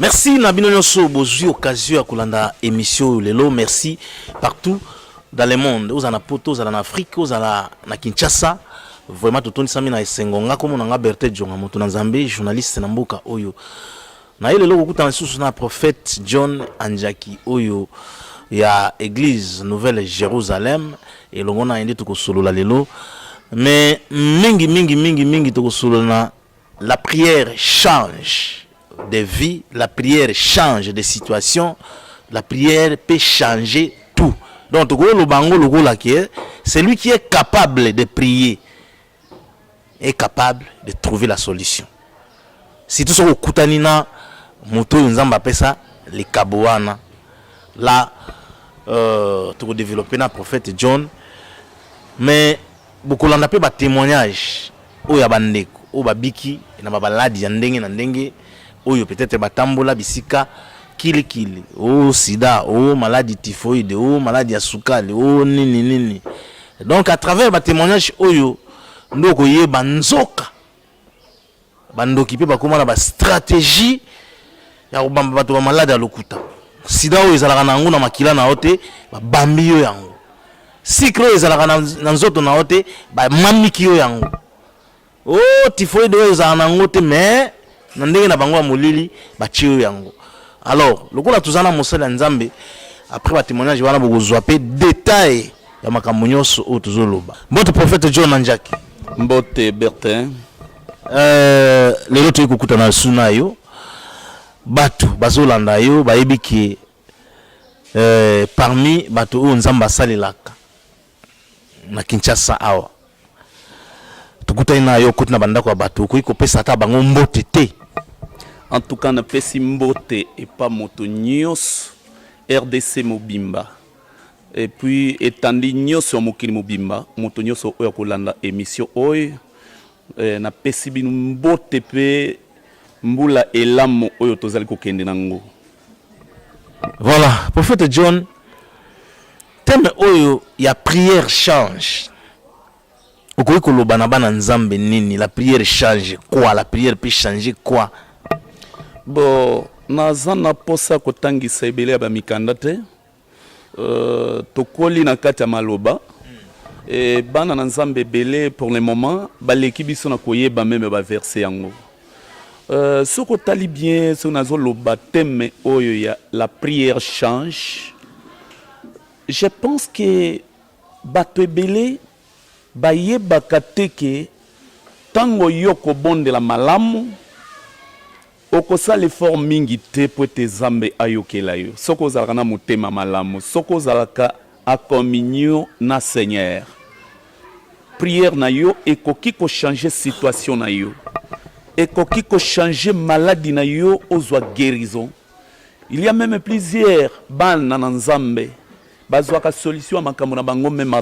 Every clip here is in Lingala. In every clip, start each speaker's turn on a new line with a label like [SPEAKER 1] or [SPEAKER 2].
[SPEAKER 1] Merci Nabino Nyoso bozui occasion à kolanda émission lelo. Merci partout dans le monde. Aux anapoto, aux en Afrique, aux na Kinshasa. Vraiment tout sami na esengonga comme on a Berthe Jonga moto na Nzambe journaliste na mboka oyo. Na ile loko kuta nsusu na prophète John Anjaki oyo ya église Nouvelle Jérusalem et longona ende to kosolola lelo. Mais mingi to kosolola la prière change des vies, la prière change des situations, la prière peut changer tout. Donc, c'est lui qui est capable de prier, est capable de trouver la solution. Si tout ce que kutanina moto nzamba pesa les kabouana là pour développer na prophète John, mais beaucoup l'on appelle témoignage o ya bandeko o babiki na babaladi ya ndenge na ndenge oyo peut-être batambola bisika kili o sida o maladie typhoïde o maladie ya sukali o nini. Donc à travers ba témoignage oyo ndoko yeba nzoka bandoki pe bakoma na ba stratégie ya kobamba bato ba malade ya lokuta sida oyo ezalaka na nguna makila na ote ba bambi yo yango sikro ezalaka na nzoto na ote ba mamiki yo yango o typhoïde oyo ezalaka na ngote mais na ndenge na bango ya molili bachiyo yango. Alors lokola tuzana mosala nzambe après ba témoignage wana bokozwa pe détail ya makambo nyonso o tuzoloba. Mbote prophète John Anjaki.
[SPEAKER 2] Mbote Bertin.
[SPEAKER 1] Lelo to ikukuta na suna yo batu bazolanda yo bayebiki parmi batu o nzamba salelaka na Kinshasa awa tukuta ina yo kutina bandako ya batu ko ikopesa ta bango mbote te.
[SPEAKER 2] En tout cas, na pesi mbote et pas moto nyos RDC Mobimba. Et puis etandi nyos mokili Mobimba, moto nyos oyo kolanda émission oyo na pesi binu mbote pe mbula elamo oyo tozali kokende nango.
[SPEAKER 1] Voilà, prophète John, thème oyo ya prière change. Okoki koloba na bana nzambe nini? La prière change quoi? La prière peut changer quoi?
[SPEAKER 2] Bon, nazana posa kotangisa ebele ba mikanda te. Tokoli na kati ya maloba. Et bana na nzambe ebele pour le moment baleki biso na koyeba même ba verset yango. Soko tali bien so nazo loba thème oyo ya la prière change. Je pense que bato ebele bayebaka te ke tango yoko bonde la malamu okosa l'effort mingi te po te zambe ayokela yo soko zalaka na motema malamu soko zalaka a communion na Seigneur prière na yo ekoki ko changer situation na yo ekoki ko changer maladie na yo ozwa guérison. Il y a même plusieurs bana na nzambe bazwaka solution à makambo na bango même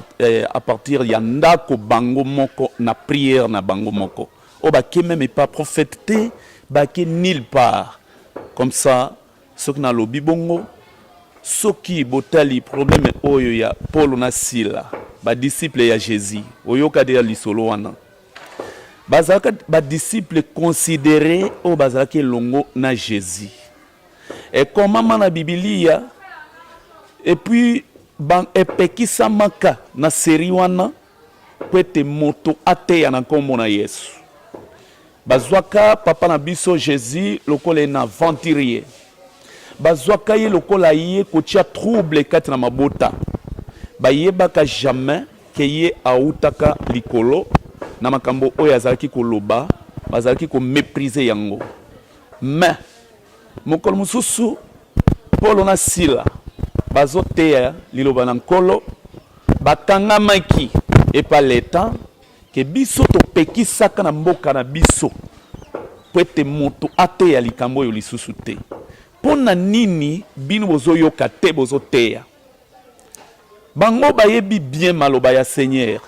[SPEAKER 2] à partir ya ndako bango moko na prière na bango moko o ba ke même pas prophète te ba ke nulle part comme ça ce qui na lobi bongo soki botali problème oyo ya Paul na Sila ba disciple ya Jésus oyoka de lisolo wana bazaka ba disciple considéré o bazaka longo na Jésus et comment na Biblia et puis ban epekisa maka na seri wana kwete moto ateya na kombo na Yesu bazwaka papa na biso Jésus lokola na aventurier bazwaka ye lokola ye kotia trouble kati na mabota bayebaka jamais ke ye autaka likolo na makambo oyo azalaki koloba bazalaki ko mépriser yango mais mokolo mususu Paul na Sila bazoteya liloba na nkolo bakangamaki epa leta ke biso topekisaka na mboka na biso po ete moto ateya likambo oyo lisusu te mpo na nini bino bozoyoka te bozoteya bango bayebi bien maloba ya Seigneur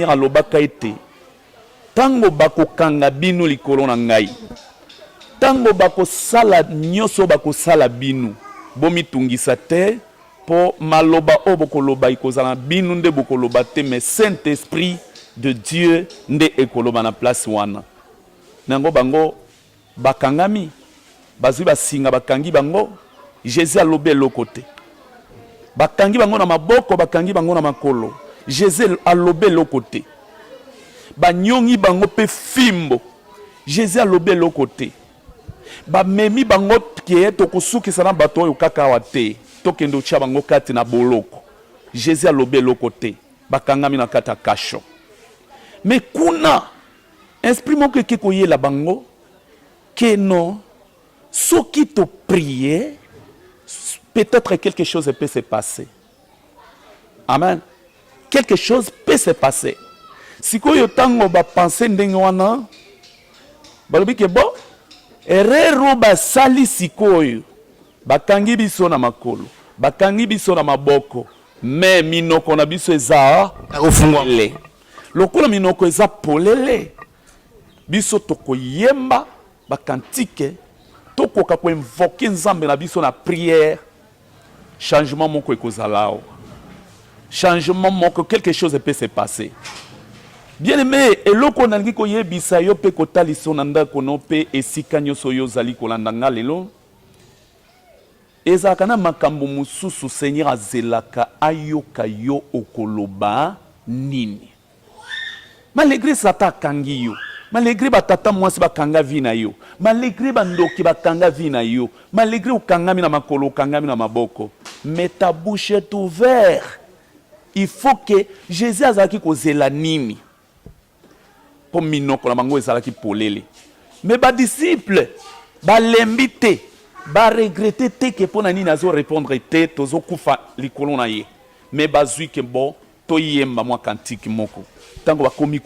[SPEAKER 2] alobaka ete tango bakokanga bino likolo na ngai tango bakosala nyonso bakosala bino bomitungisa te po maloba o bokoloba ikozala binu nde bokoloba te mais Saint-Esprit de Dieu nde ekoloba na place wana nango bango bakangami bazwi basinga bakangi bango Jésus alobi eloko te bakangi bango na maboko bakangi bango na makolo Jésus alobi eloko te banyongi bango pe fimbo Jésus alobi eloko te bamemi bango ke tokosukisa na bato oyo kaka awa te tokende otya bango kati na boloko Jésus alobi eloko te bakangami na kati ya kasho mais kuna esprit moko eke koyela bango que non soki to prier peut-être quelque chose peut se passer. Amen. Quelque chose peut se passer. Si koyo tango ba penser ndenge wana balobi ke bon erreur ba sali sikoyo bakangi biso na makolo bakangi biso na maboko mais minoko na biso eza akofungwa le lokola minoko eza polele biso tokoyemba bakantike tokoka ko invoquer nzambe na biso na prière changement moko ekozalao changement moko quelque chose peut se passer. Bien aimé eloko nalingi koyebisa yo pe kotaliso na ndako no pe esika nyonso yo zali kolanda nga lelo ezalaka na makambo mosusu Seigneur azelaka ayoka yo okoloba nini malgré sata akangi yo malgré batata mwasi bakanga vi na yo malgré bandoki bakanga vi na yo malgré okangami na makolo okangami na maboko mais ta bouche est ouverte. Il faut que Jésus azalaki kozela nini po minoko na bango ezalaki polele mais ba disciple ba lembi te ba regretter te ke pona nini azo répondre te tozo kufa likolo na ye mais bazwi ke bon to yemba mwa kantiki moko tango bakomi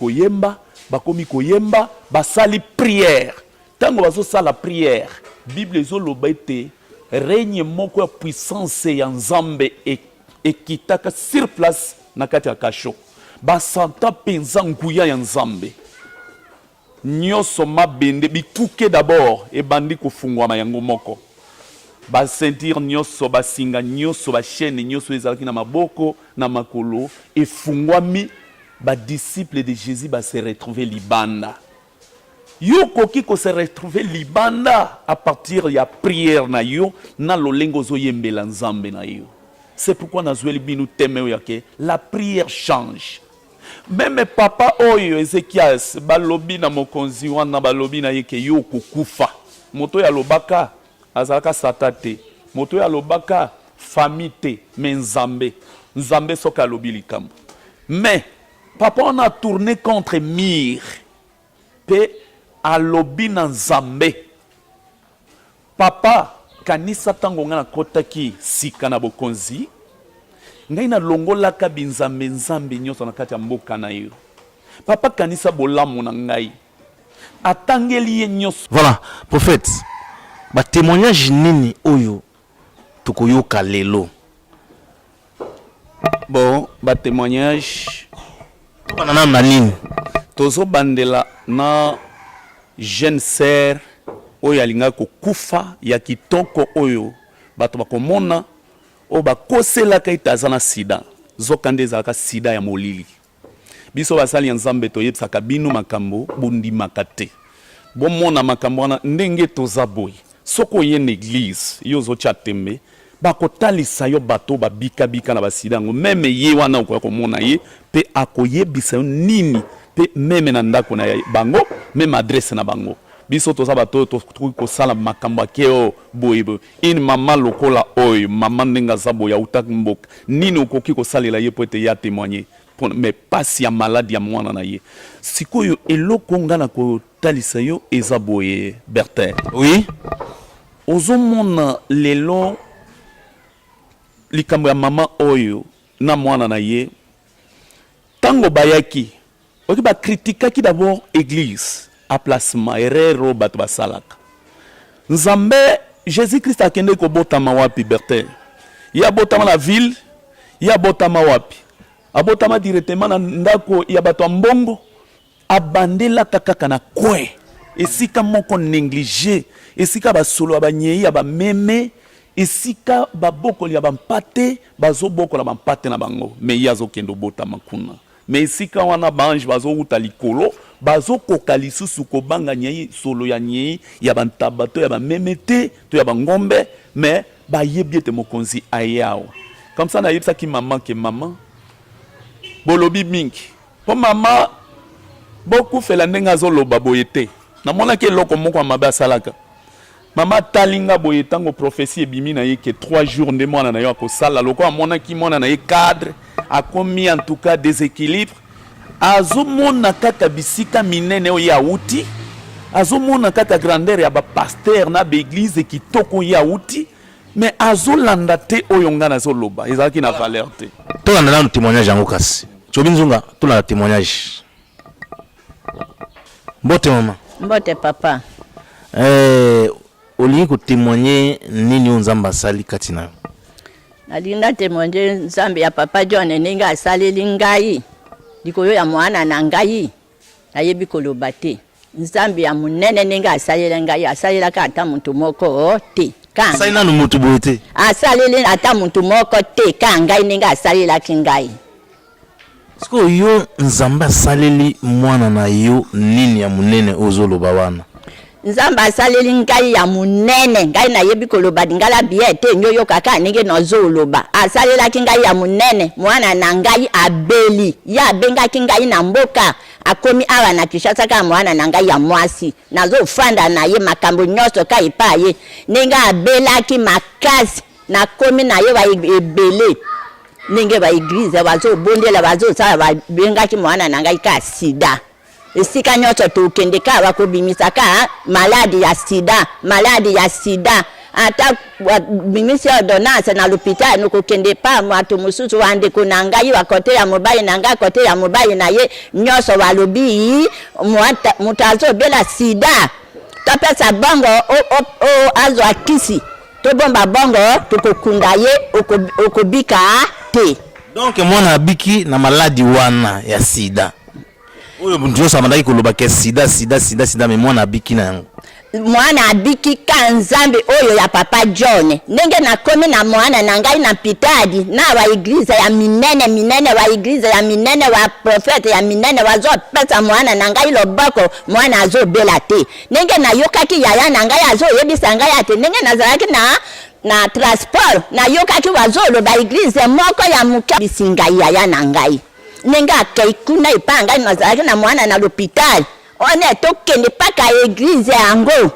[SPEAKER 2] koyemba basali prière tango bazo sala prière Bible ezoloba ete règne moko ya puissance ya Nzambe ekitaka sur place na kati ya kasho basanta penza nguya ya Nzambe nyoso mabende bikuke d'abord ebandi kofungwama yango moko basentir nyoso basinga nyoso bashene nyoso ezalaki na maboko na makolo efungwami badisciple de Jésus se retrouver libanda yo koki ko se retrouver libanda à partir ya prière na yo na lolengo zo yembela Nzambe na yo. C'est pourquoi nazweli binu teme yake la prière change. Même papa oyo Ezekias balobi na mokonzi wana balobi na yeke yo kokufa moto ya lobaka azalaka satate moto ya lobaka famite mais Nzambe soka lobi likambo mais papa on a tourné contre Mir pe alobi na Nzambe papa kanisa tango nga na kotaki sika na bokonzi ngai na longolaka binzambe nzambe nyonso na kati ya mboka na yo papa kanisa bolamu na ngai atangeli ye nyonso.
[SPEAKER 1] Voilà prophète ba témoignage nini oyo tokoyoka lelo
[SPEAKER 2] bon ba témoignage
[SPEAKER 1] banana na nini
[SPEAKER 2] tozo bandela na jeune sœur oyo alinga kokufa ya kitoko oyo bato bakomona o bakoselaka ete aza na sida zokande ezalaka sida ya molili biso basali ya Nzambe toyebisaka bino makambo bondimaka te bomona makambo wana ndenge toza boye soko oye na église yo ozotya tembe bakotalisa yo bato babika na basida yango meme ye wana okoya komona ye pe akoyebisa yo nini pe meme na ndako na bango meme adresse na bango biso toza bato tokoki kosala makambo akeo boye une mama lokola oyo mama ndenga za boye autaki mboka nini okoki kosalela ye po ete ya témoigner mais pasi ya maladi ya mwana na ye sikoyo eloko nga na kotalisa yo eza boye Bertin.
[SPEAKER 1] Oui
[SPEAKER 2] ozomona lelo likambo ya mama oyo na mwana na ye tango bayaki oki bakritikaki d'abord église à placement erreur bato basalaka Nzambe Jésus-Christ akende kobotama wapi Bertin ya botama na ville ya botama wapi abotama directement na ndako ya bato mbongo abandela kaka na kwe esika moko négligé esika basolo abanyei ya bameme esika babokoli ya bampate bazobokola bampate na bango mais yazo kendo botama kuna mais esika wana bange bazouta likolo bazo koka lisusu kobanga nyei solo ya nyei ya bantaba to ya bamemete to ya bangombe mais bayebi ete mokonzi ayawa comme ça nayebisaki maman ke maman bolobi mingi po mama bokufela ndenge azoloba boye te namonaki eloko moko ya mabe asalaka mama talinga boye ntango prophétie ebimi na ye ke 3 jours nde mwana na yo akosala loko amonaki mwana na ye cadre akomi en tout cas déséquilibre azomona kaka bisika minene oyo awuti azomona kaka grandeur ya bapaster na baeglise kitoko oyo awuti mais azolanda te oyo nga nazoloba ezalaki na valeur te
[SPEAKER 1] tolanda nanu témoignage yango kasi Tchobi Nzunga tolanda témoignage mbote mama
[SPEAKER 3] mbote papa
[SPEAKER 1] olingi kotémoigner nini oyo nzambe asali kati na yo
[SPEAKER 3] nalinga témoigner nzambe ya papa John ndenge asaleli ngai likolo ya mwana na ngai nayebi koloba te nzambe ya munene ndenge asaleli ngai asalelaka ata mutu moko te
[SPEAKER 1] asali nanu mutu boye te
[SPEAKER 3] asaleli ata mutu moko te ka ngai ndenge asalelaki ngai
[SPEAKER 1] siko yo nzambe asaleli mwana na yo nini ya munene ozoloba wana
[SPEAKER 3] nzambe asaleli ngai ya munene ngai nayebi koloba dingala biye te nyoyo kaka ndenge nozoloba asalelaki ngai ya munene mwana na ngai abeli ya abengaki ngai na mboka akomi awa na Kinshasa ka mwana na ngai ya mwasi nazofanda na ye makambo nyonso ka epa ye ndenge abelaki makasi nakomi na ye ba ebele ndenge ba eglise bazobondela bazosala babengaki mwana na ngai ka sida esika nyonso tokende ka bakobimisa ka maladi ya sida ata bimisi ordonnance na l'hôpital nokokende pa mwato mususu wande kuna ngai wa kote ya mobali na ngai kote ya mobali na ye nyonso walobi mutazo bela sida topesa bongo azwa kisi to bomba bongo tukokunda ye okobika te
[SPEAKER 1] donc mwana abiki na maladi wana ya sida oyo ndio samandaki koloba ke sida mais mwana abiki na yango
[SPEAKER 3] mwana abiki ka nzambe oyo ya papa John ndenge nakomi na mwana na ngai na pitadi na wa eglise ya minene wa eglise ya minene wa prophète ya minene wazopesa mwana na ngai loboko mwana azobela te ndenge nayokaki yaya na ngai azoyebisa ngai ate ndenge nazalaki na transport nayokaki wazoloba eglise moko ya muka bisinga yaya na ngai ndenge akei kuna ipanga nazalaki na mwana na l'hôpital one tokende paka eglise yango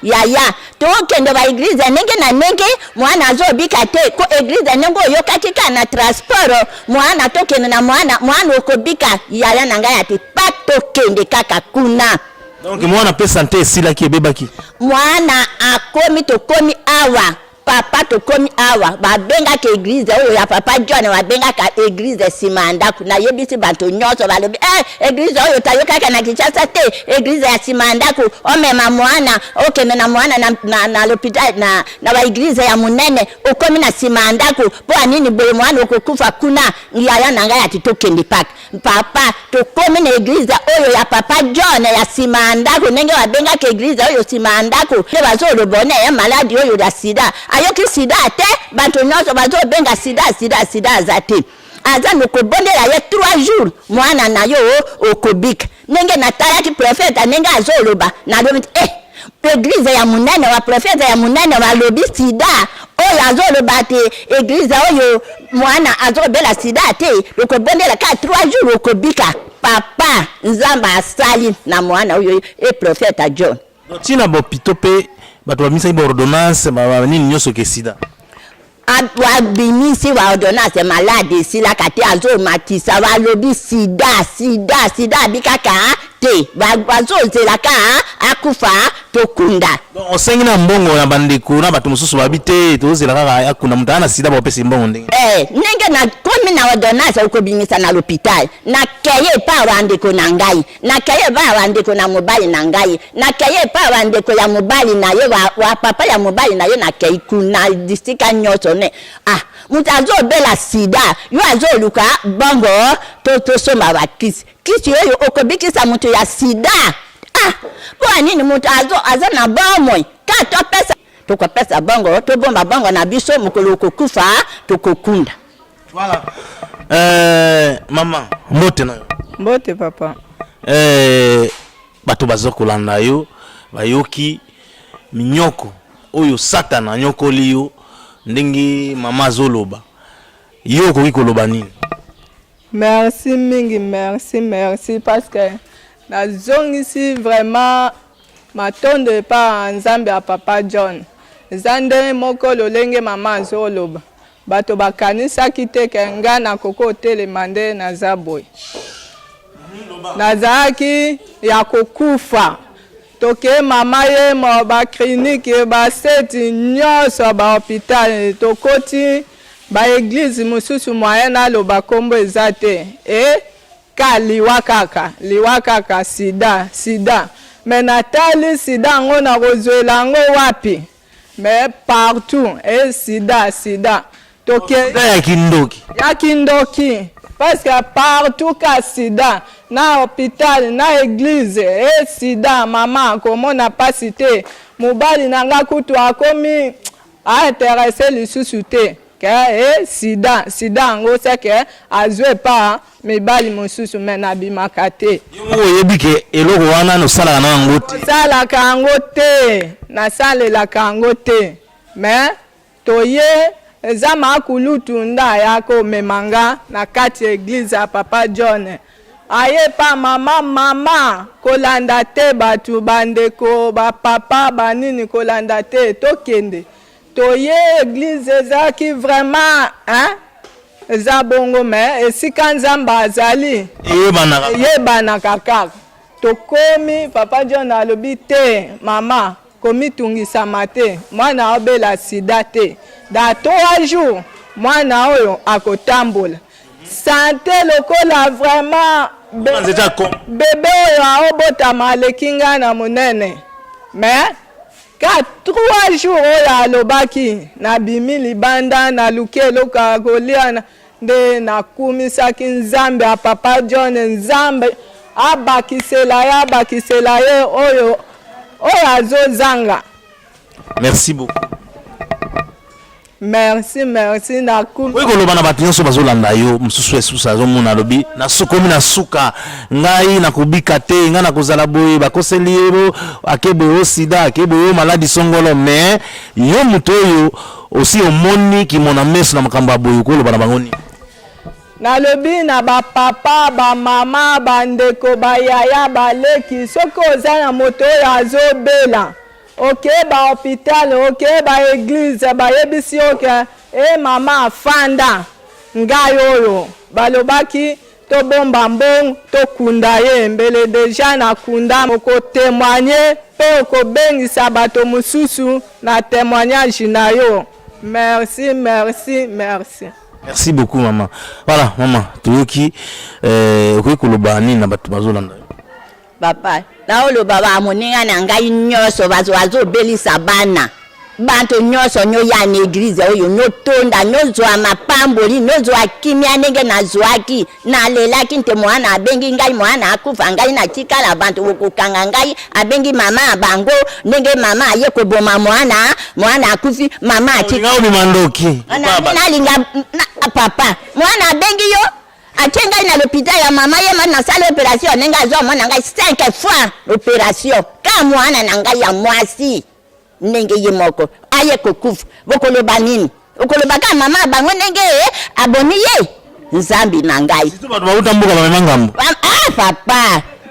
[SPEAKER 3] yaya tokende ba eglise nenge mwana azobika te ko eglise nengo yokaki ka na transport mwana tokende na mwana okobika yaya na ngai ati pa tokende kaka kuna
[SPEAKER 1] donc mwana pe santé esilaki ebebaki
[SPEAKER 3] mwana tokomi awa papa tokomi awa babengaka eglise oyo ya papa John babengaka eglise simandaku na yebisi bantu nyonso balobi eglise oyo tayokaka na Kinshasa te eglise ya simandaku omema mwana okende na mwana na l'hôpital na ba eglise ya munene okomi na simandaku po anini boye mwana okokufa kuna yaya na ngai ati tokende papa tokomi na eglise oyo ya papa John ya simandaku ndenge babengaka eglise oyo simandaku ne bazolobone ya maladi oyo ya sida ayoki sida te bantu nyonso bazobenga sida azate aza nokobondela ye 3 jours mwana na yo okobika ndenge natalaki prophète ndenge azoloba nalobi eglise ya munene wa prophète ya munene walobi sida oyo azoloba te eglise oyo mwana azobela sida te okobondela ka 3 jours okobika papa nzamba asali na mwana oyo prophète John
[SPEAKER 1] tina bopito pe bato bamisa ibo ordonnance nini nyonso ke sida
[SPEAKER 3] abimisi wa ordonnance malade sila kati azomatisa walobi sida abikaka te bazozelaka akufa tokunda
[SPEAKER 1] donc osengi na mbongo na bandeko na bato mosusu babite tozelaka akunda mutu ana sida bopesa mbongo ndenge
[SPEAKER 3] ndenge nakomi na ordonnance okobimisa na l'hôpital nakeye pa bandeko na ngai nakeye ba bandeko na mobali na ngai nakeye pa bandeko ya mobali na ye wa papa ya mobali na ye nakei kuna distika nyonso ne mutu azobela sida yo azoluka bongo tosomba bakisi kisi oyo okobikisa mutu ya sida po nini mutu aza na bomoi ka topesa tokopesa bongo tobomba bongo na biso mokolo okokufa tokokunda
[SPEAKER 1] voilà mama mbote na
[SPEAKER 4] mbote papa
[SPEAKER 1] bato bazo kolanda yo bayoki minyoko oyo satana nyokoli yo ndenge mama zoloba yo koki koloba nini?
[SPEAKER 4] Merci mingi, merci parce que la zone ici vraiment m'attendait pas Nzambe à Papa John. Zande moko lolenge mama zoloba. Bato bakanisa kite kenga na koko telemande na zaboy. Nazaki ya kokufa. Toke mama ye mo ba clinique ba seti nyoso ba hôpital tokoti ba église mususu moyena lo ba kombo ezate ka liwa kaka sida mais natali sida ngo na rozwela ngo wapi mais partout sida toke ya kindoki parce que partout ka sida na hôpital na église sida mama komona pasité mobali nanga kutu akomi a intéressé lisusu te ke sida ngo seke azwe pa mibali mosusu mena bimaka te
[SPEAKER 1] yo yebike eloko wana no sala na ngo te
[SPEAKER 4] sala ka ngo te na sale la ka ngo te mais toye zama kulutu nda yako memanga na kati église ya Papa John aye pa mama kolanda te batu bandeko ba papa banini kolanda te tokende toye église ezaki vraiment eza bongo mais esika Nzamba azali yebana kaka tokomi Papa John alobi te mama komitungisa te mwana obela sida te da 3 jours mwana oyo akotambola santé lokola vraiment bébé oyo aobotama alekinga na monene mais 3 jours oyo alobaki na bimi libanda na luke eloka kolia nde nakumisaki Nzambe a Papa John Nzambe abakisela ye oyo azozanga.
[SPEAKER 1] Merci beaucoup.
[SPEAKER 4] Merci nakumi.
[SPEAKER 1] Oyo koloba na bato nyonso bazolanda yo mususu esusu azomona lobi na sukomi na suka ngai nakobika te ngai nakozala boye bakoseli yebo akebe o sida akebe o maladi songolo mais yo muto oyo aussi omoni kimona meso na makambo ya boye koloba na bango ni
[SPEAKER 4] nalobi na bapapa bamama bandeko bayaya baleki soki oza na moto oyo azobela okeba hôpital okeba église bayebisi oke mama afanda ngai oyo balobaki tobomba mbongo tokunda ye mbele deja nakunda okotémoigne mpe okobengisa bato mosusu na témoignage na yo. Merci.
[SPEAKER 1] Merci beaucoup maman. Voilà maman toyoki okoki koloba nini na bato bazolanda
[SPEAKER 3] papa na oloba ba moninga na ngai nyoso bazobelisa bana bantu nyoso nyo ya na église oyo nyotonda nyozwa mapamboli nyozwa kimia ndenge nazwaki na lelaki nte mwana abengi ngai mwana akufa ngai na tikala bantu okukanga ngai abengi mama abango ndenge mama aye koboma mwana akufi mama atika
[SPEAKER 1] mandoki
[SPEAKER 3] nalinga papa mwana abengi yo atenga na l'hôpital ya mama ye na salle opération nenga zo mwana ngai 5 fois l'opération ka mwana na ngai ya mwasi ndenge ye moko aye kokufa bokoloba nini okoloba ka mama bango ndenge aboni ye Nzambi na ngai
[SPEAKER 1] situ bato bauta mboka ba mangambo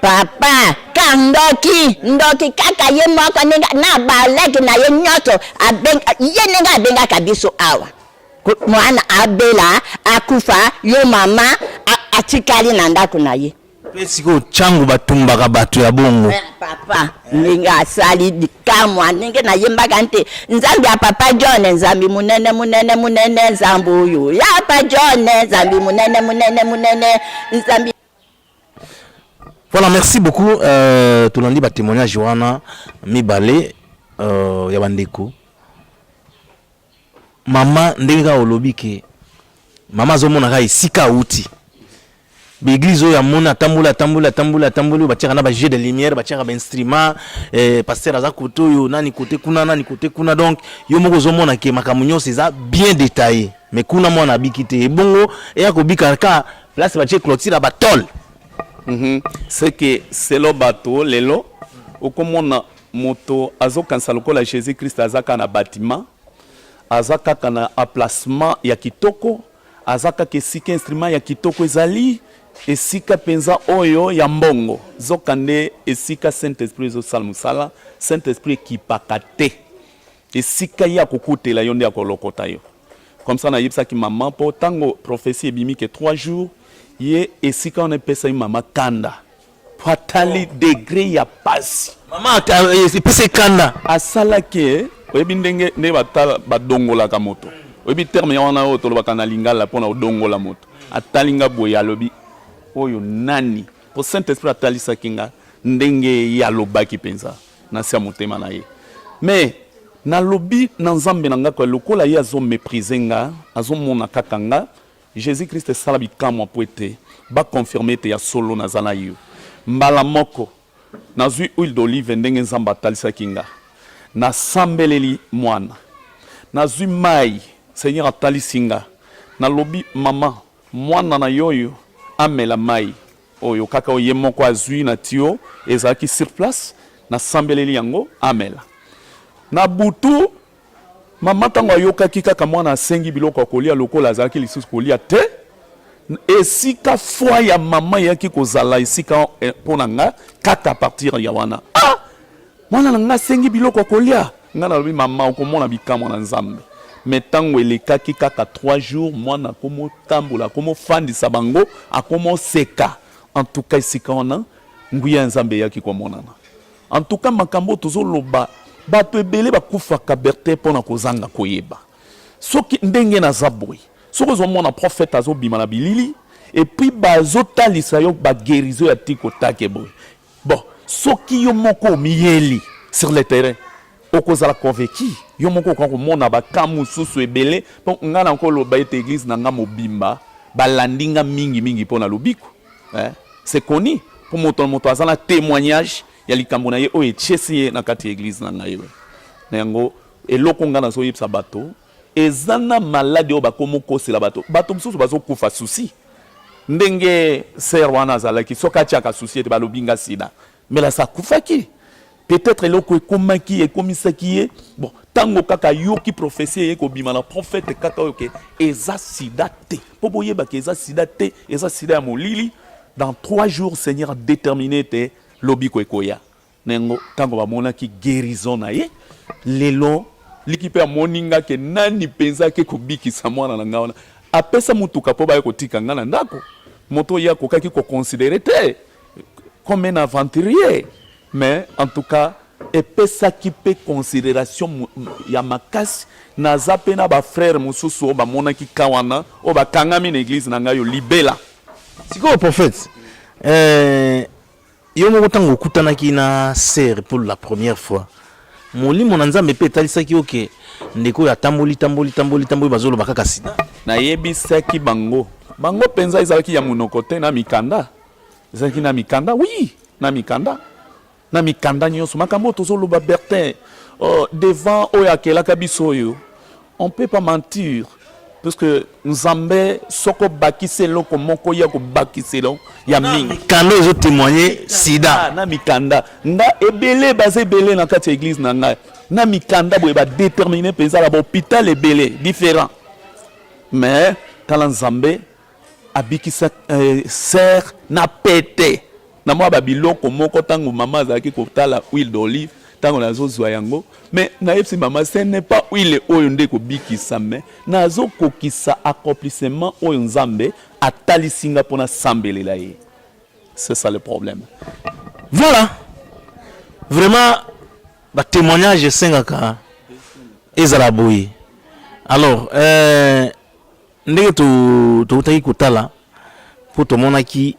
[SPEAKER 3] papa kandoki kaka ye moko ndenge na baleki na ye nyoto ye ndenge abenga kabiso awa mwana abela akufa yo mama atikali na ndako na ye
[SPEAKER 1] pesiko changu batumbaka bato ya bongo
[SPEAKER 3] papa ninga asali dikamwa ninge na yembaka nte Nzambi ya Papa John Nzambi munene Nzambi oyo ya Papa John Nzambi munene Nzambi.
[SPEAKER 1] Voilà, merci beaucoup. Tulandi ba témoignage wana mibale ya bandeko mama ndenga olobike mama zomona ka isika uti l'église oyo amona tambula batiaka na ba jeu de lumière batiaka ba instrument pasteur aza kote oyo nani kote kuna donc yo moko zomona ke makambo nyonso eza bien détaillé mais kuna mwana abiki te ebongo eya kobika ka place batie clôture ba tol
[SPEAKER 2] c'est que c'est le bateau lelo okomona moto azokanisa lokola Jésus-Christ azaka na bâtiment azaka na emplacement ya kitoko azaka ke sika instrument ya kitoko ezali esika penza oyo ya mbongo zokande esika Saint-Esprit zo salmusala Saint-Esprit ekipaka te esika ya kokutela yo nde akolokota yo comme ça na yebisaki maman po tango prophétie ebimi ke 3 jours ye esika on epesa mama kanda patali degré ya pasi
[SPEAKER 1] mama epesa kanda
[SPEAKER 2] asala ke oyebi ndenge nde badongolaka moto oyebi terme ya wana oyo tolobaka na lingala mpona odongola moto atalinga boye alobi oyo nani po Saint-Esprit atalisaki nga ndenge ye alobaki mpenza na se ya motema na ye mais nalobi na nzambe na nga kwa lokola ye azoméprise nga azomona kaka nga Jésus-Christ esala bikamwa po ete baconfirme te ya solo naza na yo mbala moko nazwi huile d'olive ndenge nzambe atalisaki nga nasambeleli mwana nazwi mai Seigneur atalisi nga nalobi mama mwana na yoyo amela mai oyo kaka oye moko azwi na tio ezalaki sur place nasambeleli yango amela na butu mama tango ayokaki kaka mwana asengi biloko ya kolia lokola azalaki lisusu kolia te esika foi ya mama yaki kozala esika mpona nga kaka a partir ya wana mwana na nga asengi biloko ya kolia nga nalobi mama okomona bikamwa na nzambe me tango elekaki kaka 3 jours mwana akomotambola akomofandisa bango akomoseka en tout cas esika wana nguya ya nzambe eyaki komonana en tout cas makambo tozoloba bato ebele bakufaka berte mpona kozanga koyeba soki ndenge naza boye soki ozomona prophète azobima na bilili epuis bazotalisa yo bagerizo ya tiko take boye bon soki yo moko omiyeli sur le terrain okozala convaincu yo moko okomona bakamu mosusu ebele mpo nga na nkoloba ete église na nga mobimba balandi nga mingi mpona lobiko c'est connu mpo moto aza na témoignage ya likambo na ye oyo etiesi ye na kati ya église na ngai na yango eloko nga nazoyebisa bato eza na maladi oyo bakomokosela bato mosusu bazokufa susi ndenge ser wana azalaki soki atiaka susi ete balobi nga sida melasa akufaki peut-être eloko ekomisaki ye bon tango kaka yoki prophétie eye kobima na prophète kaka oyo ke eza sida te mpo boyebaki eza sida te eza sida ya molili dans 3 jours Seigneur a déterminé te lobiko ekoya nengo tango bamonaki guérison na ye lelo liki pe amoninga ke nani penza ke kobikisa mwana na nga wana apesa mutuka po baye kotika nga na ndako moto ya kokaki ko considérer te comme un aventurier mais en tout cas epesa ki pe considération ya makasi naza pe na ba frère mususu bamonaki kawana o bakangami na église na nga yo libela
[SPEAKER 1] siko prophète yo moko ntango okutanaki na ser pour la première fois molimo na nzambe mpe etalisaki oke ndeko oyo atamboli bazoloba kaka sida
[SPEAKER 2] nayebisaki bango mpenza ezalaki ya monoko te na mikanda ezalaki na mikanda oui na mikanda nyonso makambo tozoloba Bertin devant oyo akelaka biso oyo on peut pas mentir parce que nzambe soko bakiselo ko moko ya ko bakiselo ya mingi
[SPEAKER 1] kando zo témoigner sida
[SPEAKER 2] na mikanda nga ebele baze ebele na kati église na nga na mikanda boye ba déterminer penza la hôpital ebele différent mais tala nzambe abikisa ser na pete na mwa ba biloko moko tango mama azaki kotala huile d'olive tango nazozwa yango mais nayebi mama ce n'est pas huile oyo nde kobikisa mais nazokokisa accomplissement oyo nzambe atalisinga mpona sambelela ye c'est ça le problème
[SPEAKER 1] voilà vraiment ba témoignage esengaka ezala boye alors ndenge tokutaki kotala mpo tomonaki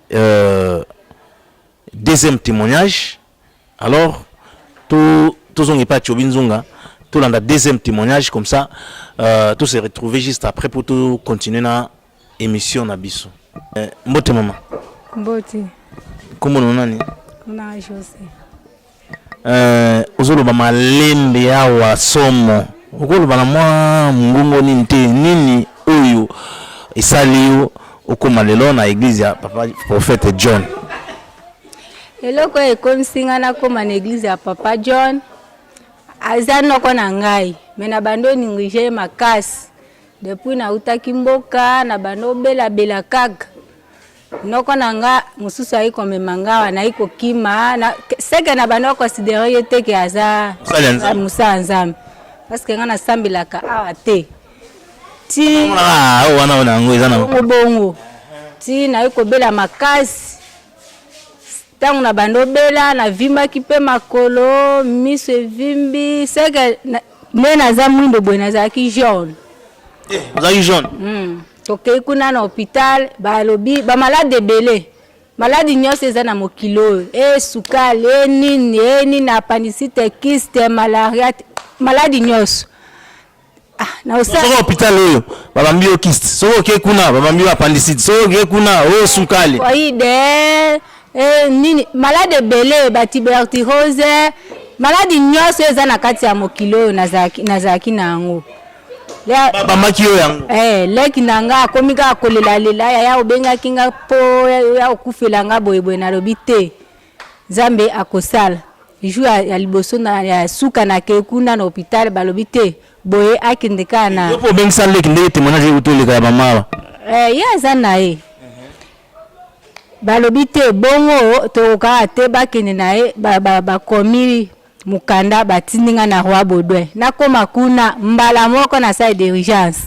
[SPEAKER 1] deuxième témoignage alors tozongi pa Tchobi Nzonga tolanda deuxième témoignage comme ça tout se retrouver juste après pour tout continuer na émission na biso mbote mama
[SPEAKER 5] mboti
[SPEAKER 1] kombo nani
[SPEAKER 5] na Jose
[SPEAKER 1] ozoloba malembe awa somo okoloba na mwa mungongo nini te nini oyo esali yo okoma lelo na église ya papa prophète John
[SPEAKER 5] eloko ekomsinga nakoma na église ya Papa John aza noko na ngai me na bando ningije makasi depuis nautaki mboka na bando bela kaka noko na nga mususu ayi komema ngawa na iko kima na seke na bando considérer ye te ke aza musa nzambe parce que nga na sambilaka awa te ti
[SPEAKER 1] wana wana ngo eza na
[SPEAKER 5] bongo ti na iko bela makasi tangu na bando bela na vimba kipe makolo miso evimbi seke me naza mwindo boye nazalaki jaune
[SPEAKER 1] ozalaki jaune
[SPEAKER 5] tokei kuna na hôpital balobi bamalade ebele maladi nyonso eza na mokili oyo sukali nini appendicite kyste malaria maladi nyonso
[SPEAKER 1] soko hôpital oyo babambi yo kyste soko okei kuna babambi yo appendicite soko okei kuna oyo sukali
[SPEAKER 5] oide nini malade ebele batuberculose maladi nyonso eza na kati ya mokili oyo nazalaki na yango
[SPEAKER 1] bamaki yo yango
[SPEAKER 5] leki na nga akomi kaka kolelalela ya obengaki nga mpo ya okufela nga boyeboye nalobi te nzambe akosala jour ya liboso ya suka na ke kuna na hôpital balobi te boye akende kaka na
[SPEAKER 1] yo mpo obengisa leki ndenge témoignage eutoleka ya bamawa
[SPEAKER 5] ye aza na ye balobi te bongo tokokaka te bakende na ye bakomi mukanda batindinga na roi Baudouin nakoma kuna mbala moko na salle d'urgence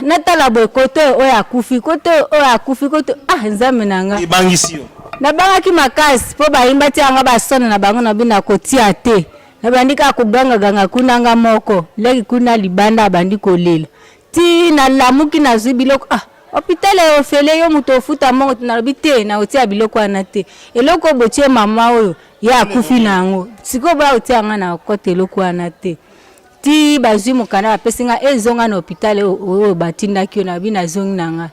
[SPEAKER 5] natala boye kote oyo akufi kote nzambe na nga
[SPEAKER 1] ebangisi yo
[SPEAKER 5] nabangaki makasi mpo bayimba ti yanga basona na bango na bino kotia te nabandika kogangaganga kuna nga moko leki kuna libanda abandi kolela ti nalamuki nazwi biloko hôpital ofele yo moto ofuta mongo nalobi te na otia biloko wana te eloko botie mama oyo ye akufi na yango sikoyo boya otia nga na kote eloko wana te ti bazwi mokanda bapesi nga ezonga na hôpital oyo batindaki yo na bi nazongi na nga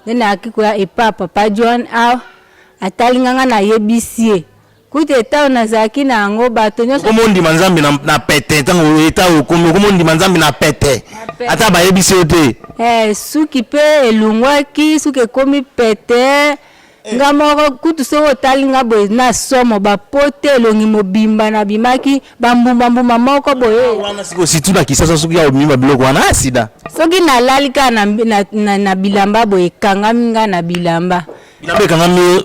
[SPEAKER 5] nde nayaki koya epa Papa John atali nga nayebisi ye kuti eta nazalaki na yango bato nyonso
[SPEAKER 1] okomondima nzambe na pete ntango eta okomi okomondima nzambe na pete ata bayebisi yo te
[SPEAKER 5] suki mpe elungwaki suki ekomi pete nga moko kutu soko otali nga boye na somo bapote elongi mobimba na bimaki bambumbambumba moko boye
[SPEAKER 1] wana siko situ na kisasa soki ya obimba biloko wana sida
[SPEAKER 5] soki nalali kaka na bilamba boye ekangami nga na bilamba
[SPEAKER 1] ekangami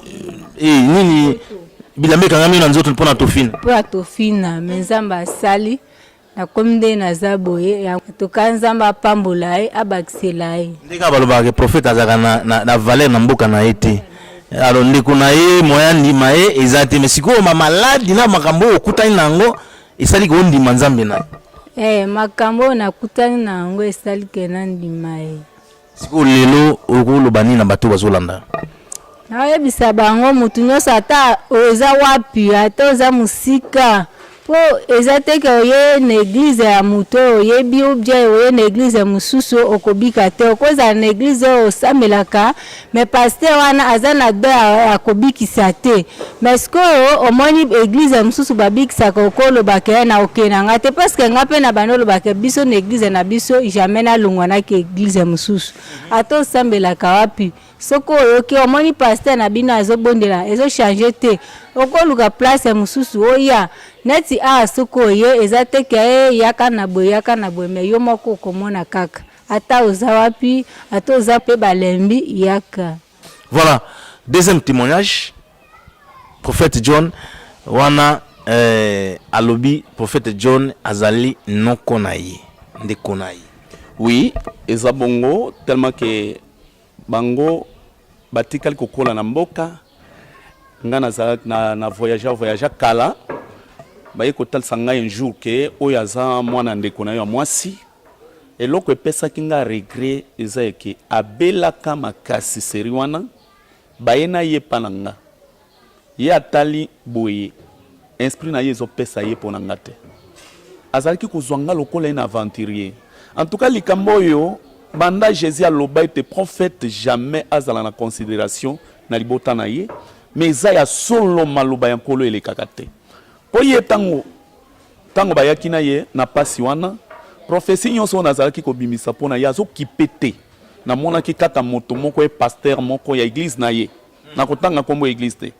[SPEAKER 1] nini bilamba ekangami na nzoto mpona
[SPEAKER 5] tofina me nzambe asali nakomi nde naza boye toka nzambe apambola ye abakisela ye
[SPEAKER 1] ndenge balobaka prophète azalaka na valeur na mboka na ye te alors ndeko na ye moya ndima ye eza te mais sikoyo mamaladi na makambo oyo okutani na yango esali koondima nzambe na ye
[SPEAKER 5] makambo oyo nakutani na yango esali ke na ndima ye
[SPEAKER 1] sikoyo lelo okoloba nini na bato bazolanda
[SPEAKER 5] naoyebisa bango mutu nyonso ata oza wapi ata oza musika po eza teke oye na église ya mutu oyebi obia oye na église mosusu okobika te okozala na église oyo osambelaka me paster wana aza na do ya kobikisa te mais sikoyo omoni église mosusu babikisaka okolobaka ye na okenanga te parceke nga mpe na bando olobaka biso na église na biso jamais nalongwanaki église mosusu ata osambelaka wapi soko oyoki omoni paster na bino azobondela ezochange te okoluka place mosusu oya neti soko oye eza teke yaka na boye me yo moko okomona kaka ata oza wapi ata oza mpe balembi yaka.
[SPEAKER 1] Voilà, deuxième témoignage prophète John wana alobi prophète John azali noko na ye ndeko na ye.
[SPEAKER 2] Oui, eza bongo tellement que bango batikali kokola na mboka nga na voyage kala baye kotalisa ngai un jour ke oyo aza mwana ndeko na yo ya mwasi eloko epesaki nga regret eza eke abelaka makasi seri wana baye na ye pa na nga ye atali boye esprit na ye ezopesa ye mpo na nga te azalaki kozwa nga lokola ye na aventurier. En tout cas likambo oyo banda Jésus aloba ete prophète jamais azala na considération na libota na ye mais eza ya solo maloba ya nkolo elekaka te po ye tango bayaki na ye na pasi wana prophétie nyonso wana azalaki kobimisa mpo na ye azokipe te namonaki kaka moto moko ye paster moko ya église na ye nakotanga nkombo ya église te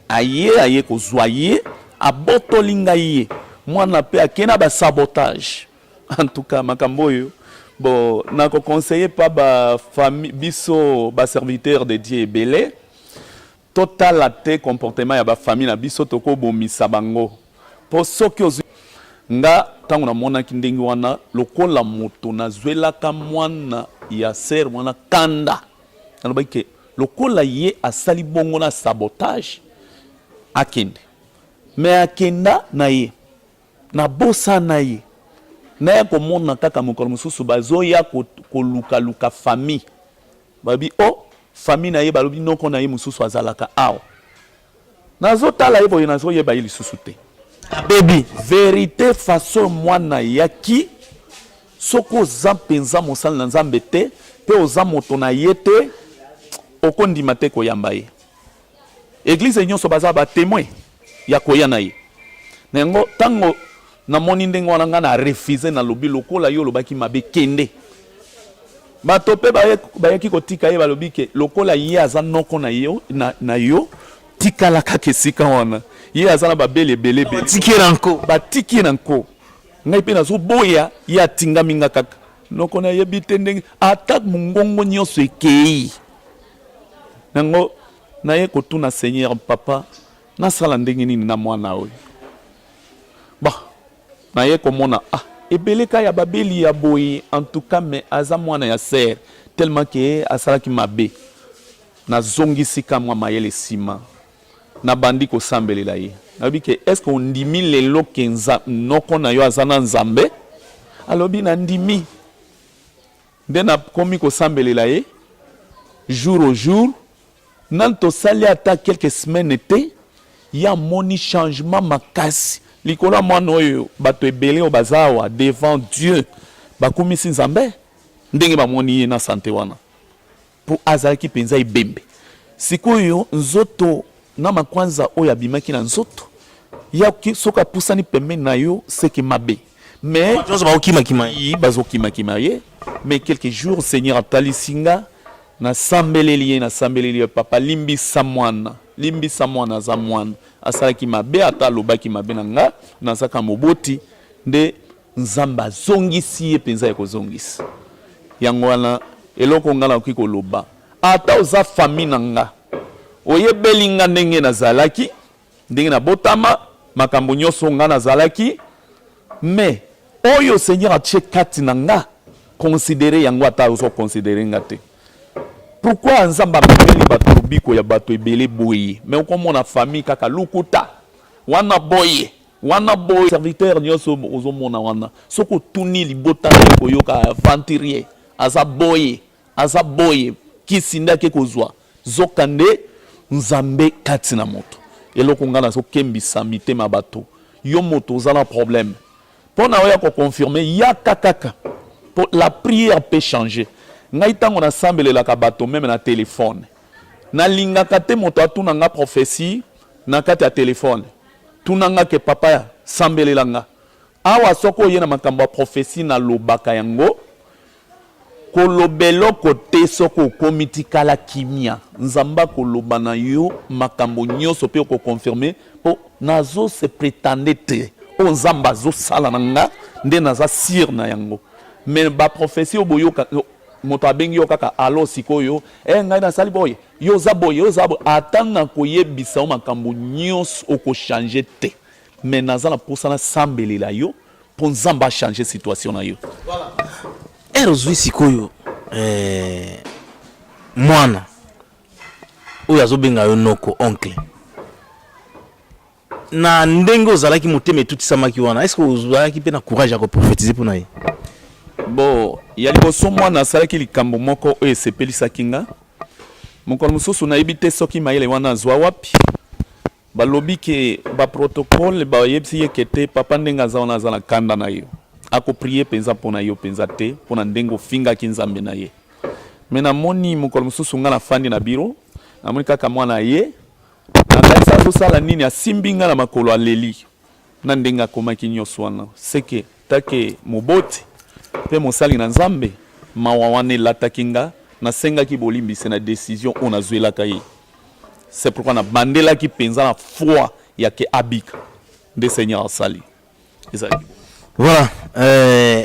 [SPEAKER 2] aye kozwa ye abotoli ngai ye mwana pe akena ba sabotage en tout cas makambo oyo bon nako conseiller pas ba famille biso ba serviteur de Dieu ebele total ate comportement ya ba famille na biso toko bomisa bango po soki nga tango na mona kindenge wana lokola moto na zwelaka mwana ya ser mwana kanda alobaki lokola ye asali bongo na sabotage akende me akenda na ye na bosa na ye na ya komona kaka mokolo mosusu bazoya koluka famille babi famille na ye balobi noko na ye mosusu azalaka awa nazotala ye boye nazoyeba ye lisusu te
[SPEAKER 1] baby
[SPEAKER 2] vérité façon mwana yaki soko oza mpenza mosala na nzambe te mpe oza moto na ye te okondima te koyamba ye église nyonso baza batémoin ya koya na ye na yango ntango namoni ndenge wana nga na refuse na lobi lokola yo olobaki mabe kende bato mpe bayaki kotika ye balobi ke lokola ye aza noko na yo tikala kaka esika wana ye aza na babele ebele batiki na nko ngai mpe nazoboya ye atingami nga kaka noko nayebi te ndenge ata mongongo nyonso ekei nango naye kotuna seigneur papa nasala ndenge nini na mwana oyo naye komona ebeleka ya babeli ya boye en tout cas mais aza mwana ya ser tellement que asalaki mabe nazongisi kamwa mayele sima na bandi kosambelela ye nabi ke est-ce qu'on ndimi lelo kenza noko na yo azana nzambe alobi na ndimi nde na komi kosambelela ye jour au jour nanto sali ata quelques semaines te ya moni changement makasi likolo mwana oyo bato ebele o bazawa devant Dieu bakumisi nzambe ndenge bamoni ye na santé wana po azalaki penza ibembe sikoyo nzoto na makwanza oyo abimaki na nzoto ya soka pusani pembeni na yo seke mabe mais bazokima ye mais quelques jours Seigneur atalisinga na sambeleli papa limbisa mwana za mwana asalaki mabe ata alobaki mabe na nga nazaka moboti nde nzambe azongisi ye mpenza ya kozongisa yango wana eloko nga nakoki koloba ata oza famille na nga oyebeli nga ndenge nazalaki ndenge nabotama makambo nyonso nga nazalaki mais oyo Seigneur atie kati na nga considérer yango ata ozoconsidérer nga te. Pourquoi nzamba mabeli bato lobiko ya bato ebele boye mais okomona famille kaka lukuta wana boye serviteur nyonso ozomona wana soko tuni libota koyoka aventurier aza boye kisinda ke kozwa zokande nzambe kati na moto eloko ngana so kembisa mitema bato yo moto ozala problème pona oya ko confirmer ya kaka pour la prière peut changer ngai tango na sambelelaka bato même na téléphone na lingaka te moto atuna nga prophétie na kati ya téléphone tunanga ke papa sambelelanga awa soko ye na makambo ya prophétie na lobaka yango kolobelo kote soko komitikala kimia nzamba koloba na yo makambo nyonso pe ko confirmer po nazo se prétendre te o nzamba zo sala nanga nde naza sir na yango mais ba prophétie oboyoka moto abengi yo kaka alo sikoyo ngai na sali boye yo za boye atanga koyebisa o makambo nyonso oko changer te mais nazala posana sambelela yo po nzamba changer situation na yo
[SPEAKER 1] voilà erozwi sikoyo mwana oyo azobenga yo noko oncle na ndenge ozalaki motema etutisamaki wana est-ce que ozalaki mpe na courage ya koprophétiser mpo na ye
[SPEAKER 2] bon ya liboso mwana asalaki likambo moko oyo esepelisaki nga mokolo mosusu nayebi te soki mayele wana azwa wapi balobi ke baprotocole bayebisi ye ke te papa ndenge aza wana aza na kanda na yo akoprie mpenza mpo na yo mpenza te mpo na ndenge ofingaki nzambe na ye me namoni mokolo mosusu nga nafandi na biro namoni kaka mwana ye nakanisa azosala nini asimbi nga na makolo aleli na ndenge akomaki nyonso wana seke take moboti mpe mosali na nzambe mawa wana elataki nga nasengaki bolimbisi na décision oyo nazwelaka ye c'est pourquoi na bandela qui penza la foi ya ke abika de Seigneur Sali.
[SPEAKER 1] Voilà,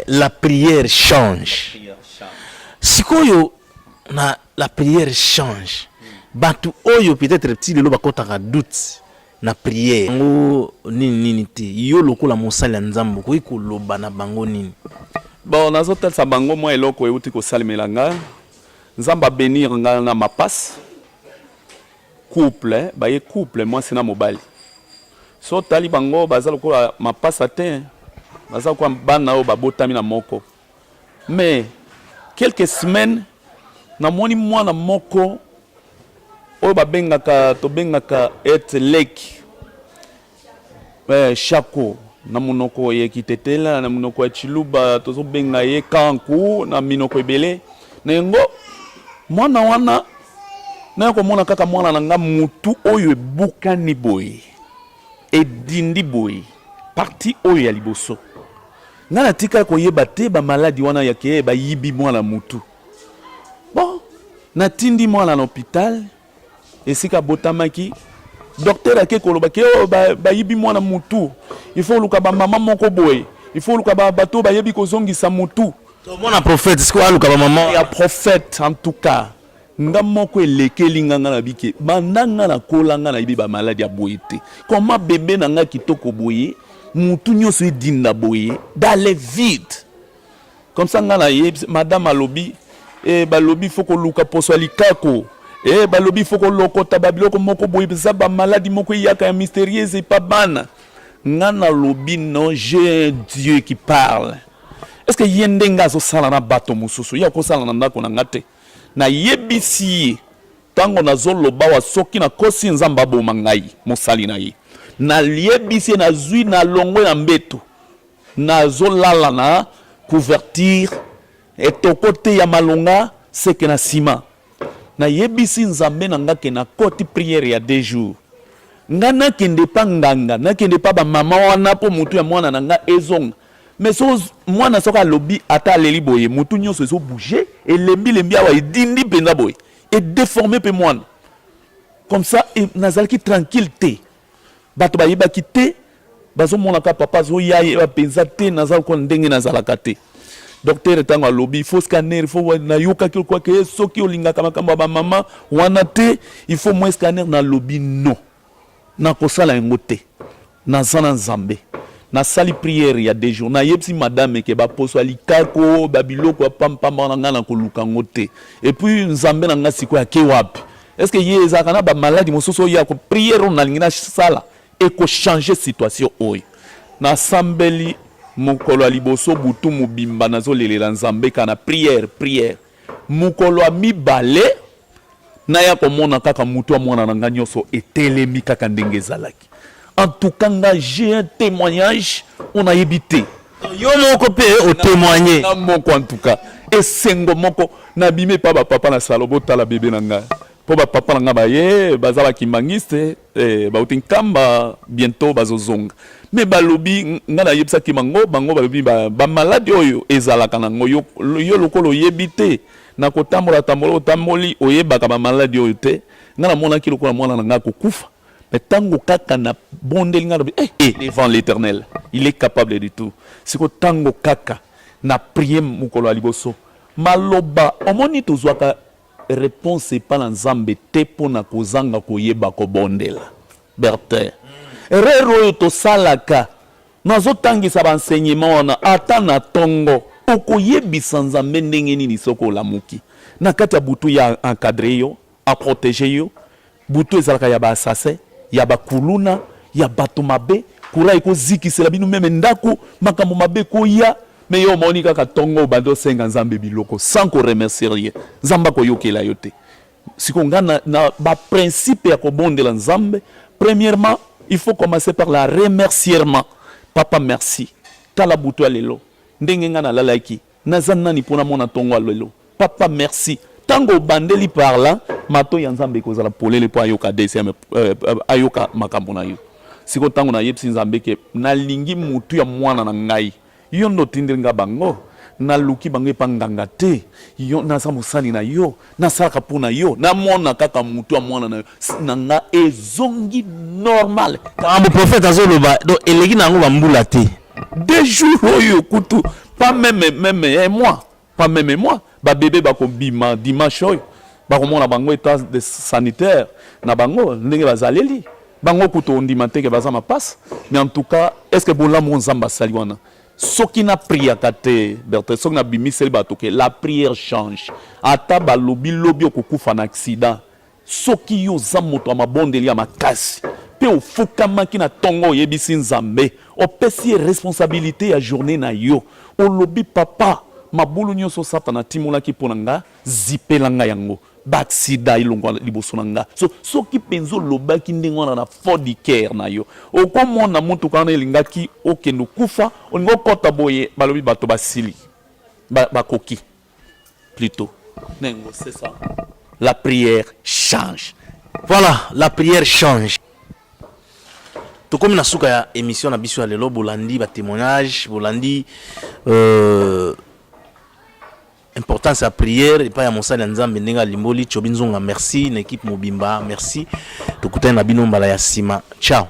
[SPEAKER 1] la prière change. Sikoyo na la prière change. Batu oyo peut-être petit lelo bakota doute na prière. Ngo nini te. Yo lokola mosali ya Nzambe ko ikoloba na bango nini.
[SPEAKER 2] Bon, nazotel sa bango moi eloko euti ko salimela nga. Nzamba bénir nga na mapasse. Couple, ba ye couple moi c'est na mobali. So tali bango bazalo ko mapasse te. Bazalo ko bana o babotami na moko. Mais quelques semaines na moni mwana moko o babengaka to bengaka et leki shako na munoko ye kitetela na munoko ya chiluba tozo benga ye kanku na minoko ebele nengo mwana wana na ko mona kaka mwana na nga mutu oyo ebukani boye edindi boye parti oyo ya liboso nga na tika ko yeba te ba maladi wana ya ke ba yibi mwana mutu bon na tindi mwana na hôpital esika botamaki docteur ake koloba ke ba yibi mwana mutu il faut luka ba mama moko boye il faut luka ba bato ba yebi kozongisa mutu
[SPEAKER 1] to mwana prophète est-ce que aluka ba mama
[SPEAKER 2] ya prophète en tout cas nga moko elekeli nga na bike bandanga na kolanga na yibi ba maladi ya boye te comment bébé na nga kitoko boye mutu nyoso edinda boye d'aller vite comme ça nga na yebi madame alobi balobi faut ko luka poso alikako balobi faut ko lokota babiloko moko boye za ba maladie moko yaka ya mystérieuse et pas bana ngana lobi non j'ai un Dieu qui parle. Est-ce que yendenga zo sala na bato mususu ya ko sala na ndako na ngate na yebisi tango na zo loba wa soki na kosi nzamba bo mangai mosali na ye na yebisi na zui na longwe na mbeto na zo lala na couverture et to côté ya malonga c'est que na sima na yebisi nzambe na ngake na koti prière ya 2 jours nga na kende pa nganga na kende pa ba mama wana po mutu ya mwana na nga ezonga mais so mwana soka lobi ata leli boye mutu nyonso so bouger et lembi awa edindi penda boye et déformé pe mwana comme ça et nazalaki tranquille te bato ba yeba kité bazo mona ka papa zo ya penza te nazal ko ndenge nazalaka te docteur tango alobi il faut scanner il faut na yoka quoi que soki olinga kama kama ba mama wana te il faut moins scanner na lobi non na kosala ngote na zana nzambe na sali prière ya 2 jours na yepsi madame ke ba poso alikako babiloko pampa na nga na koluka ngote et puis nzambe na nga siko ya ke wapi est-ce que yeza kana ba maladie mososo ya ko prière on alingina sala et ko changer situation oyo na sambeli mukolo liboso butu mubimba nazo lelela nzambe kana prière mukolo mibale na ya komona kaka mutu amona na nga nyoso etelemi kaka ndenge ezalaki en tout cas j'ai un témoignage on a évité
[SPEAKER 1] yo moko pe au témoigner
[SPEAKER 2] na moko en tout cas et sengo moko na bime pa ba papa na salobo tala bébé na nga po ba papa na nga ba ye bazala kimangiste ba utinkamba bientôt bazozonga mais balobi nga na yebisa ki bango balobi ba maladie oyo ezalaka nango yo lokolo yebite na kotambola otamboli oyebaka ba maladie oyo te nga na mona ki lokola mwana na nga kokufa mais tango kaka na bondeli nga lobi devant l'Éternel il est capable de tout siko tango kaka na prier mukolo aliboso maloba omoni tozwaka réponse pa na nzambe te pona kozanga koyeba kobondela Bertin rero oyo tosalaka nazotangisa baenseignement wana ata na tongo okoyebisa nzambe ndenge nini soko olamuki na kati ya butu ya encadre yo a protéger yo butu ezalaka ya baassassin ya bakuluna ya bato mabe kura ekozikisela bino meme ndako makambo mabe koya mais yo moni kaka tongo bando senga nzambe biloko sans ko remercier rien nzamba koyokela yo te siko nga na ba principe ya kobondela nzambe premièrement il faut commencer par la remerciement papa merci tala butu alelo ndenge nga na lalaki nazana ni pona mona tongo alelo papa merci tango bandeli par là mato ya nzambe kozala polele po ayoka deuxième ayoka makambo na yo siko tango na yebsi nzambe ke nalingi mutu ya mwana na ngai yo ndo tindelinga bango na luki bango panganga te yo na sa musali na yo na saka puna yo na mona kaka mutu amwana na yo nanga ezongi normal
[SPEAKER 1] Quand prophète azoloba donc eleki nango bambula te.
[SPEAKER 2] 2 jours oyo kutu pas même un mois pas même un mois ba bébé ba ko bima dimanche oyo ba ko mona bango état de sanitaire na bango ndenge bazaleli bango kutu ondima te ke baza ma passe mais en tout cas est-ce que bon la mon zamba sali wana soki na prière kate Bertrand soki na bimiseli bato ke la prière change ata balobi lobi okukufa na accident soki yo za moto amabondeli ya makasi pe ofukamaki na tongo oyebisi nzambe opesi responsabilité ya journée na yo olobi papa mabulu nyonso satana timolaki mpo na nga zipelanga yango baksida ilongwa liboso na nga soki penzo lobaki ndenge wana na fort du cœur na yo okomona mutu kana elingaki okendo kufa olingo kota boye balobi bato basili bakoki plutôt nengo c'est ça la prière change.
[SPEAKER 1] Voilà, la prière change. Tokomi na suka ya émission na biso ya lelo bolandi ba témoignage bolandi importance à prière et pas ya mosala nzambe ndenga limboli chobinzonga merci na équipe mobimba merci tokutana na bino mbala ya sima ciao.